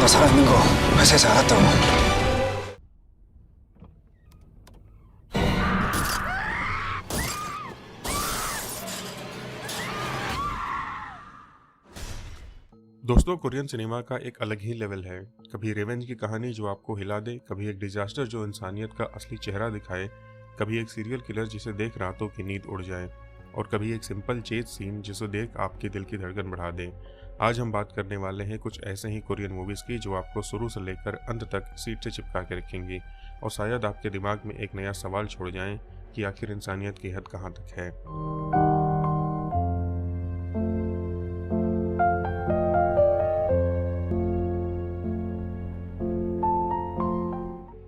살아있는 거 회사에서 알았다고. दोस्तों, Korean cinema का एक अलग ही लेवल है। कभी रिवेंज की कहानी जो आपको हिला दे, कभी एक डिजास्टर जो इंसानियत का असली चेहरा दिखाए, कभी एक सीरियल किलर जिसे देख रातों की नींद उड़ जाए, और कभी एक सिंपल चेज सीन जिसे देख आपके दिल की धड़कन बढ़ा दे। आज हम बात करने वाले हैं कुछ ऐसे ही कोरियन मूवीज़ की जो आपको शुरू से लेकर अंत तक सीट से चिपका के रखेंगी और शायद आपके दिमाग में एक नया सवाल छोड़ जाएं कि आखिर इंसानियत की हद कहाँ तक है।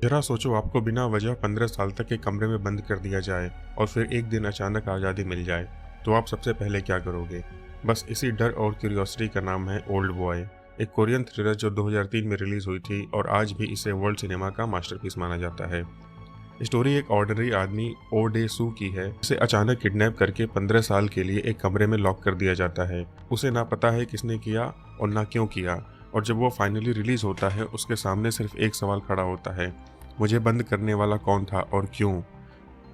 जरा सोचो, आपको बिना वजह 15 साल तक एक कमरे में बंद कर दिया जाए और फिर एक दिन अचानक आज़ादी मिल जाए, तो आप सबसे पहले क्या करोगे? बस इसी डर और क्यूरियोसिटी का नाम है ओल्ड बॉय, एक कोरियन थ्रिलर जो 2003 में रिलीज हुई थी और आज भी इसे वर्ल्ड सिनेमा का मास्टरपीस माना जाता है। स्टोरी एक ऑर्डिनरी आदमी ओ डे सू की है, जिसे अचानक किडनैप करके 15 साल के लिए एक कमरे में लॉक कर दिया जाता है। उसे ना पता है किसने किया और ना क्यों किया, और जब वो फाइनली रिलीज होता है उसके सामने सिर्फ एक सवाल खड़ा होता है, मुझे बंद करने वाला कौन था और क्यों?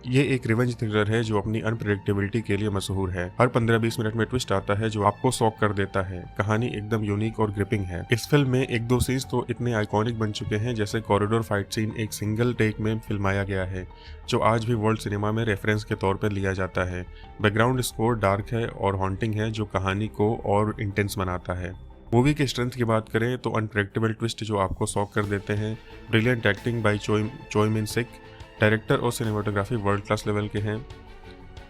ये एक रिवेंज थ्रिलर है जो अपनी अनप्रेडिक्टेबिलिटी के लिए मशहूर है। हर 15-20 मिनट में ट्विस्ट आता है जो आपको शॉक कर देता है। कहानी एकदम यूनिक और ग्रिपिंग है। इस फिल्म में एक दो सीन्स तो इतने आइकॉनिक बन चुके हैं, जैसे कॉरिडोर फाइट सीन एक सिंगल टेक में फिल्माया गया है, जो आज भी वर्ल्ड सिनेमा में रेफरेंस के तौर पर लिया जाता है। बैकग्राउंड स्कोर डार्क है और हॉन्टिंग है, जो कहानी को और इंटेंस बनाता है। मूवी के स्ट्रेंथ की बात करें तो अनप्रेडिक्टेबल ट्विस्ट जो आपको शॉक कर देते हैं, ब्रिलियंट एक्टिंग बाय चोई मिन सिक, डायरेक्टर और सिनेमाटोग्राफी वर्ल्ड क्लास लेवल के हैं।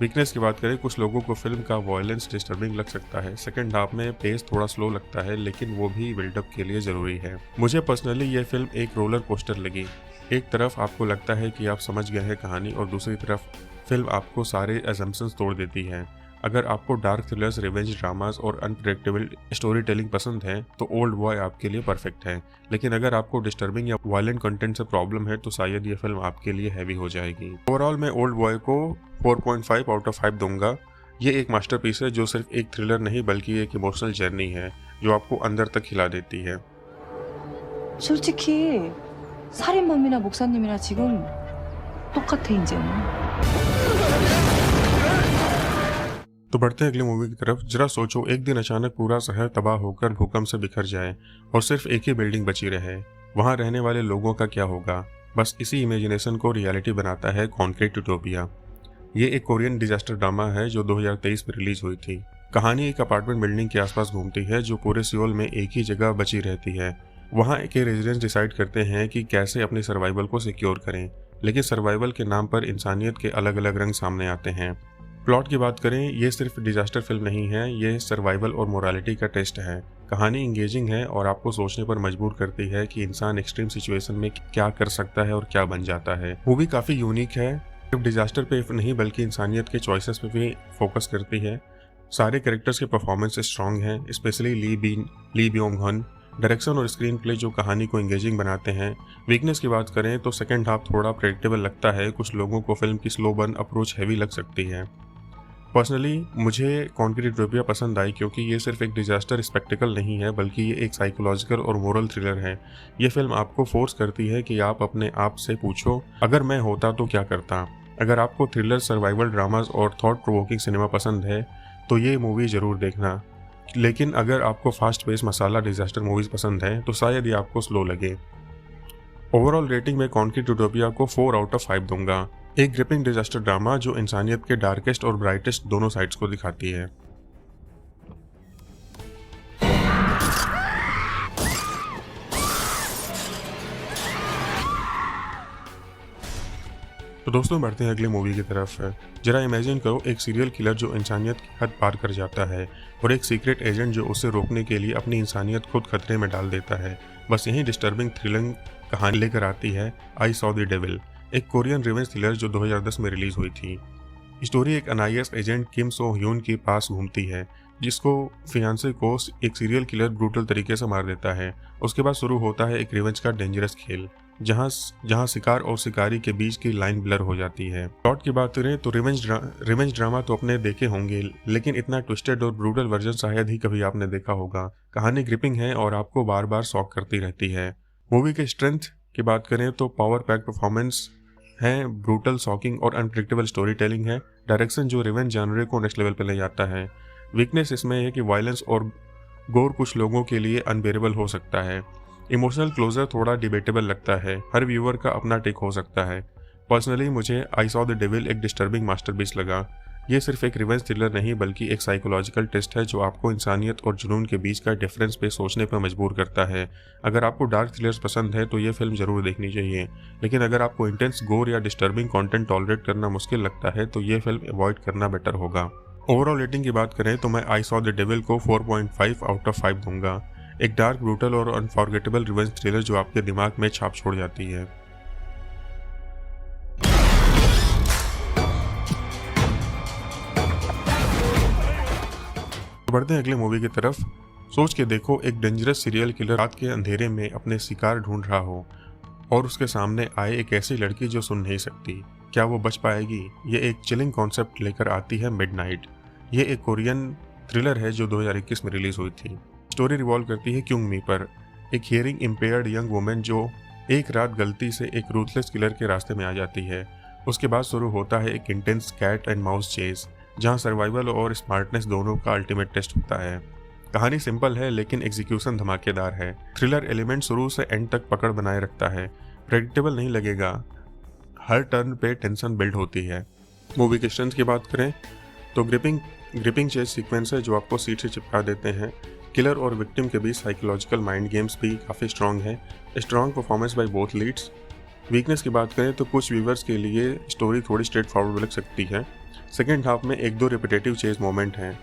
वीकनेस की बात करें, कुछ लोगों को फिल्म का वॉयलेंस डिस्टर्बिंग लग सकता है। सेकंड हाफ में पेस थोड़ा स्लो लगता है, लेकिन वो भी बिल्डअप के लिए ज़रूरी है। मुझे पर्सनली ये फिल्म एक रोलर कोस्टर लगी। एक तरफ आपको लगता है कि आप समझ गए हैं कहानी, और दूसरी तरफ फिल्म आपको सारे असम्पशंस तोड़ देती है। अगर आपको डार्क थ्रिलर्स, रिवेंज ड्रामास और अनप्रेडिक्टेबल स्टोरी टेलिंग पसंद है तो ओल्ड बॉय आपके लिए परफेक्ट है, लेकिन अगर आपको डिस्टर्बिंग या वायलेंट कंटेंट से प्रॉब्लम है तो शायद ये फिल्म आपके लिए हैवी हो जाएगी। ओवरऑल मैं ओल्ड बॉय को 4.5 आउट ऑफ 5 दूंगा। ये एक मास्टरपीस है जो सिर्फ एक थ्रिलर नहीं बल्कि एक इमोशनल जर्नी है जो आपको अंदर तक हिला देती है। 솔직히 살인범이나 목사님이나 지금 똑같아 이제는. तो बढ़ते हैं अगली मूवी की तरफ। जरा सोचो, एक दिन अचानक पूरा शहर तबाह होकर भूकंप से बिखर जाए और सिर्फ एक ही बिल्डिंग बची रहे। वहां रहने वाले लोगों का क्या होगा? बस इसी इमेजिनेशन को रियलिटी बनाता है कॉन्क्रीट यूटोपिया। ये एक कोरियन डिजास्टर ड्रामा है जो 2023 में रिलीज हुई थी। कहानी एक अपार्टमेंट बिल्डिंग के आसपास घूमती है जो पूरे सियोल में एक ही जगह बची रहती है। वहाँ के रेजिडेंट्स डिसाइड करते हैं कि कैसे अपनी सर्वाइवल को सिक्योर करें, लेकिन सर्वाइवल के नाम पर इंसानियत के अलग अलग रंग सामने आते हैं। प्लॉट की बात करें, ये सिर्फ डिजास्टर फिल्म नहीं है, ये सर्वाइवल और मोरालिटी का टेस्ट है। कहानी इंगेजिंग है और आपको सोचने पर मजबूर करती है कि इंसान एक्सट्रीम सिचुएशन में क्या कर सकता है और क्या बन जाता है। मूवी काफ़ी यूनिक है, सिर्फ डिजास्टर पे नहीं बल्कि इंसानियत के चॉइसेस पे भी फोकस करती है। सारे कैरेक्टर्स के परफॉर्मेंस स्ट्रॉन्ग हैं, स्पेशली ली ब्योंग हन। डायरेक्शन और स्क्रीन प्ले जो कहानी को इंगेजिंग बनाते हैं। वीकनेस की बात करें तो सेकेंड हाफ थोड़ा प्रेडिक्टेबल लगता है। कुछ लोगों को फिल्म की स्लो बर्न अप्रोच हैवी लग सकती है। पर्सनली मुझे कॉन्क्रीट यूटोपिया पसंद आई क्योंकि ये सिर्फ एक डिजास्टर स्पेक्टिकल नहीं है बल्कि ये एक साइकोलॉजिकल और मोरल थ्रिलर है। ये फिल्म आपको फोर्स करती है कि आप अपने आप से पूछो, अगर मैं होता तो क्या करता। अगर आपको थ्रिलर, सर्वाइवल ड्रामास और थॉट प्रोवोकिंग सिनेमा पसंद है तो ये मूवी ज़रूर देखना, लेकिन अगर आपको फास्ट पेस मसाला डिजास्टर मूवीज़ पसंद है तो शायद ये आपको स्लो लगे। ओवरऑल रेटिंग में कॉन्क्रीट यूटोपिया को 4 आउट ऑफ 5 दूंगा। एक ग्रिपिंग डिजास्टर ड्रामा जो इंसानियत के डार्केस्ट और ब्राइटेस्ट दोनों साइड्स को दिखाती है। तो दोस्तों, बढ़ते हैं अगली मूवी की तरफ। जरा इमेजिन करो, एक सीरियल किलर जो इंसानियत की हद पार कर जाता है और एक सीक्रेट एजेंट जो उसे रोकने के लिए अपनी इंसानियत खुद खतरे में डाल देता है। बस यही डिस्टर्बिंग थ्रिलिंग कहानी लेकर आती है आई सॉ द डेविल, एक कोरियन रिवेंज थ्रिलर जो 2010 में रिलीज हुई थी। स्टोरी एक NIS एजेंट किम सो ह्यून के पास घूमती है, जिसको फियांसे को एक सीरियल किलर ब्रूटल तरीके से मार देता है। उसके बाद शुरू होता है एक रिवेंज का डेंजरस खेल। जहां शिकार और शिकारी के बीच की लाइन ब्लर हो जाती है। प्लॉट की बात करें तो रिवेंज ड्रामा तो अपने देखे होंगे, लेकिन इतना ट्विस्टेड और ब्रूटल वर्जन शायद ही कभी आपने देखा होगा। कहानी ग्रिपिंग है और आपको बार बार शॉक करती रहती है। मूवी के स्ट्रेंथ की बात करें तो पावर पैक परफॉर्मेंस है, ब्रूटल, शॉकिंग और अनप्रेडिक्टेबल स्टोरी टेलिंग है, डायरेक्शन जो रिवेंज जॉनर को नेक्स्ट लेवल पर ले जाता है। वीकनेस इसमें है कि वायलेंस और गोर कुछ लोगों के लिए अनबेरेबल हो सकता है। इमोशनल क्लोजर थोड़ा डिबेटेबल लगता है, हर व्यूअर का अपना टेक हो सकता है। पर्सनली मुझे आई सॉ द डेविल एक डिस्टर्बिंग मास्टरपीस लगा। ये सिर्फ एक रिवेंज थ्रिलर नहीं बल्कि एक साइकोलॉजिकल टेस्ट है जो आपको इंसानियत और जुनून के बीच का डिफरेंस पे सोचने पर मजबूर करता है। अगर आपको डार्क थ्रिलर्स पसंद है तो ये फिल्म जरूर देखनी चाहिए, लेकिन अगर आपको इंटेंस गोर या डिस्टर्बिंग कंटेंट टॉलरेट करना मुश्किल लगता है तो ये फिल्म अवॉइड करना बेटर होगा। ओवरऑल रेटिंग की बात करें तो मैं आई सॉ द डेविल को 4.5 आउट ऑफ 5 दूंगा। एक डार्क, ब्रूटल और अनफॉरगेटेबल रिवेंज थ्रिलर जो आपके दिमाग में छाप छोड़ जाती है। बढ़ते हैं अगले मूवी की तरफ। सोच के देखो, एक डेंजरस सीरियल किलर रात के अंधेरे में अपने शिकार ढूंढ रहा हो और उसके सामने आए एक ऐसी लड़की जो सुन नहीं सकती। क्या वो बच पाएगी? ये एक चिलिंग कॉन्सेप्ट लेकर आती है मिडनाइट। ये एक कोरियन थ्रिलर है जो 2021 में रिलीज हुई थी। स्टोरी रिवॉल्व करती है क्योंग मी पर, एक हियरिंग इम्पेयर्ड यंग वुमेन जो एक रात गलती से एक रूथलेस किलर के रास्ते में आ जाती है। उसके बाद शुरू होता है एक intense cat and mouse chase जहां सर्वाइवल और स्मार्टनेस दोनों का अल्टीमेट टेस्ट होता है। कहानी सिंपल है लेकिन एग्जीक्यूशन धमाकेदार है। थ्रिलर एलिमेंट शुरू से एंड तक पकड़ बनाए रखता है, प्रेडिक्टेबल नहीं लगेगा, हर टर्न पे टेंशन बिल्ड होती है। मूवी के स्ट्रेंथ की बात करें तो ग्रिपिंग चेस सीक्वेंस है जो आपको सीट से चिपका देते हैं। किलर और विक्टिम के बीच साइकोलॉजिकल माइंड गेम्स भी काफ़ी स्ट्रॉन्ग है। Strong performance by both leads. Weakness की बात करें तो कुछ व्यूवर्स के लिए स्टोरी थोड़ी स्ट्रेट फॉरवर्ड लग सकती है। सेकेंड हाफ में एक दो रिपीटेटिव चेज मोमेंट हैं।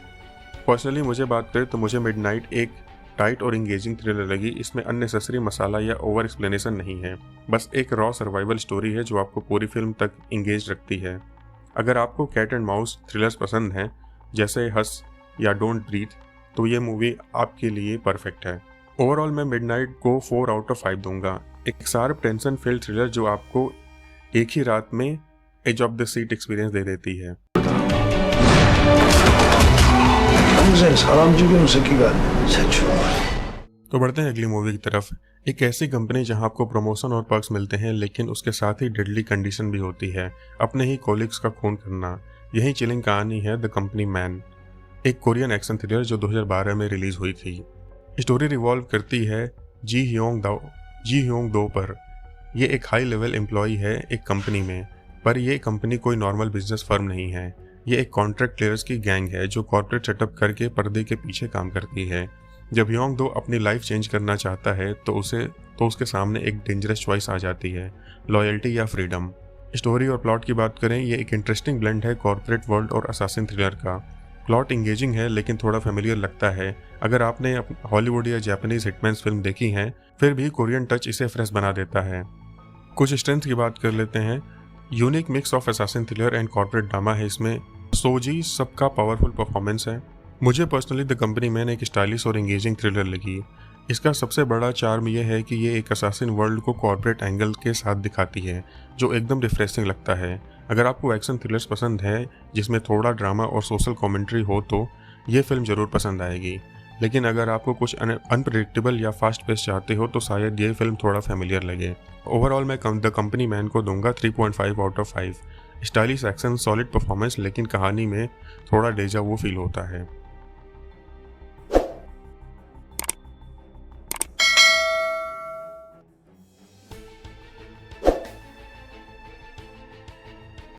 पर्सनली मुझे बात करें तो मुझे मिडनाइट एक टाइट और इंगेजिंग थ्रिलर लगी। इसमें अननेसेसरी मसाला या ओवर एक्सप्लेनेशन नहीं है, बस एक रॉ सर्वाइवल स्टोरी है जो आपको पूरी फिल्म तक इंगेज रखती है। अगर आपको कैट एंड माउस थ्रिलर्स पसंद हैं जैसे हस या डोंट ब्रीथ तो ये मूवी आपके लिए परफेक्ट है। ओवरऑल मैं मिडनाइट को 4 आउट ऑफ 5 दूंगा। एक शार्प टेंशन फिल्ड थ्रिलर जो आपको एक ही रात में edge of the seat experience दे देती है। तो बढ़ते हैं अगली मूवी की तरफ। एक ऐसी कंपनी जहां आपको प्रमोशन और पर्क्स मिलते हैं लेकिन उसके साथ ही डेडली कंडीशन भी होती है, अपने ही कोलिग्स का खून करना। यही चिलिंग कहानी है द कंपनी मैन, एक कोरियन एक्शन थ्रिलर जो 2012 में रिलीज हुई थी। स्टोरी रिवॉल्व करती है जी ह्योंग दो पर। यह एक हाई लेवल एम्प्लॉय है एक कंपनी में, पर यह कंपनी कोई नॉर्मल बिजनेस फर्म नहीं है। यह एक कॉन्ट्रैक्ट क्लियर्स की गैंग है जो कॉर्पोरेट सेटअप करके पर्दे के पीछे काम करती है। जब ह्योंग दो अपनी लाइफ चेंज करना चाहता है तो उसके सामने एक डेंजरस चॉइस आ जाती है, लॉयल्टी या फ्रीडम। स्टोरी और प्लॉट की बात करें, ये एक इंटरेस्टिंग ब्लेंड है कॉर्पोरेट वर्ल्ड और असासिन थ्रिलर का। प्लॉट इंगेजिंग है लेकिन थोड़ा फेमिलियर लगता है। अगर आपने हॉलीवुड या जापानीज हिटमैन्स फिल्म देखी हैं, फिर भी कोरियन टच इसे फ्रेश बना देता है। कुछ स्ट्रेंथ की बात कर लेते हैं। Unique mix of assassin thriller and corporate drama है इसमें। सोजी सबका पावरफुल परफॉर्मेंस है। मुझे पर्सनली द कंपनी मैन एक स्टाइलिश और एंगेजिंग थ्रिलर लगी। इसका सबसे बड़ा चार्म यह है कि ये एक असासिन वर्ल्ड को कॉर्पोरेट एंगल के साथ दिखाती है जो एकदम रिफ्रेशिंग लगता है। अगर आपको एक्शन थ्रिलर्स पसंद है जिसमें थोड़ा ड्रामा और सोशल कमेंट्री हो तो ये फिल्म ज़रूर पसंद आएगी, लेकिन अगर आपको कुछ अनप्रेडिक्टेबल या फास्ट पेस चाहते हो तो शायद ये फिल्म थोड़ा फेमिलियर लगे। ओवरऑल मैं द कंपनी मैन को दूंगा 3.5 out of 5। Stylish action, solid performance, लेकिन कहानी में थोड़ा डेजा वो फील होता है।